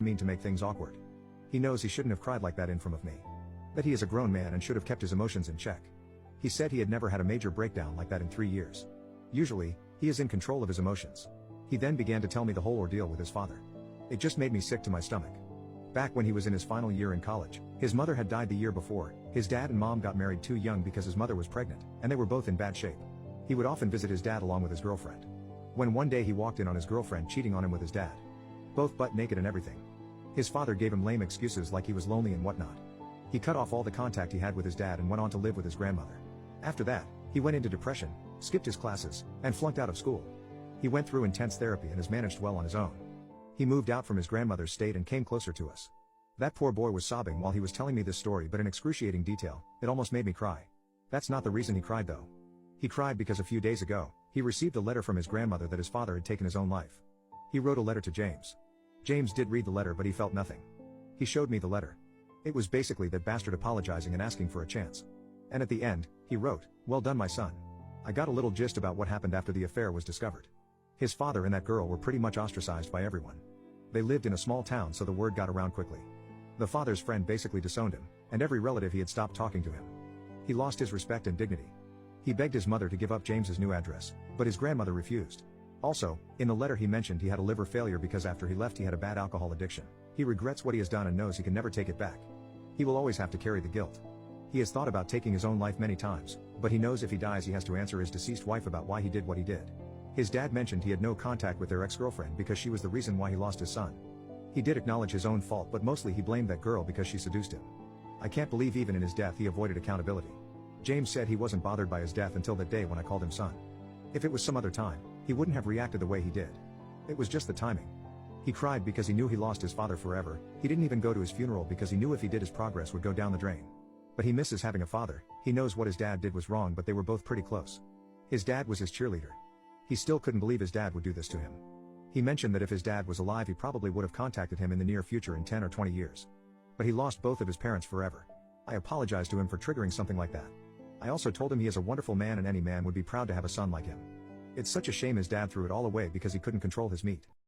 mean to make things awkward. He knows he shouldn't have cried like that in front of me. That he is a grown man and should have kept his emotions in check. He said he had never had a major breakdown like that in 3 years. Usually, he is in control of his emotions. He then began to tell me the whole ordeal with his father. It just made me sick to my stomach. Back when he was in his final year in college, his mother had died the year before, his dad and mom got married too young because his mother was pregnant, and they were both in bad shape. He would often visit his dad along with his girlfriend. When one day he walked in on his girlfriend cheating on him with his dad. Both butt naked and everything. His father gave him lame excuses like he was lonely and whatnot. He cut off all the contact he had with his dad and went on to live with his grandmother. After that, he went into depression, skipped his classes, and flunked out of school. He went through intense therapy and has managed well on his own. He moved out from his grandmother's state and came closer to us. That poor boy was sobbing while he was telling me this story, but in excruciating detail. It almost made me cry. That's not the reason he cried though. He cried because a few days ago, he received a letter from his grandmother that his father had taken his own life. He wrote a letter to James. James did read the letter, but he felt nothing. He showed me the letter. It was basically that bastard apologizing and asking for a chance. And at the end, he wrote, "Well done, my son." I got a little gist about what happened after the affair was discovered. His father and that girl were pretty much ostracized by everyone. They lived in a small town, so the word got around quickly. The father's friend basically disowned him, and every relative he had stopped talking to him. He lost his respect and dignity. He begged his mother to give up James's new address, but his grandmother refused. Also, in the letter he mentioned he had a liver failure because after he left he had a bad alcohol addiction. He regrets what he has done and knows he can never take it back. He will always have to carry the guilt. He has thought about taking his own life many times, but he knows if he dies he has to answer his deceased wife about why he did what he did. His dad mentioned he had no contact with their ex-girlfriend because she was the reason why he lost his son. He did acknowledge his own fault, but mostly he blamed that girl because she seduced him. I can't believe even in his death he avoided accountability. James said he wasn't bothered by his death until that day when I called him son. If it was some other time, he wouldn't have reacted the way he did. It was just the timing. He cried because he knew he lost his father forever. He didn't even go to his funeral because he knew if he did his progress would go down the drain. But he misses having a father. He knows what his dad did was wrong, but they were both pretty close. His dad was his cheerleader. He still couldn't believe his dad would do this to him. He mentioned that if his dad was alive he probably would have contacted him in the near future in 10 or 20 years. But he lost both of his parents forever. I apologized to him for triggering something like that. I also told him he is a wonderful man and any man would be proud to have a son like him. It's such a shame his dad threw it all away because he couldn't control his meat.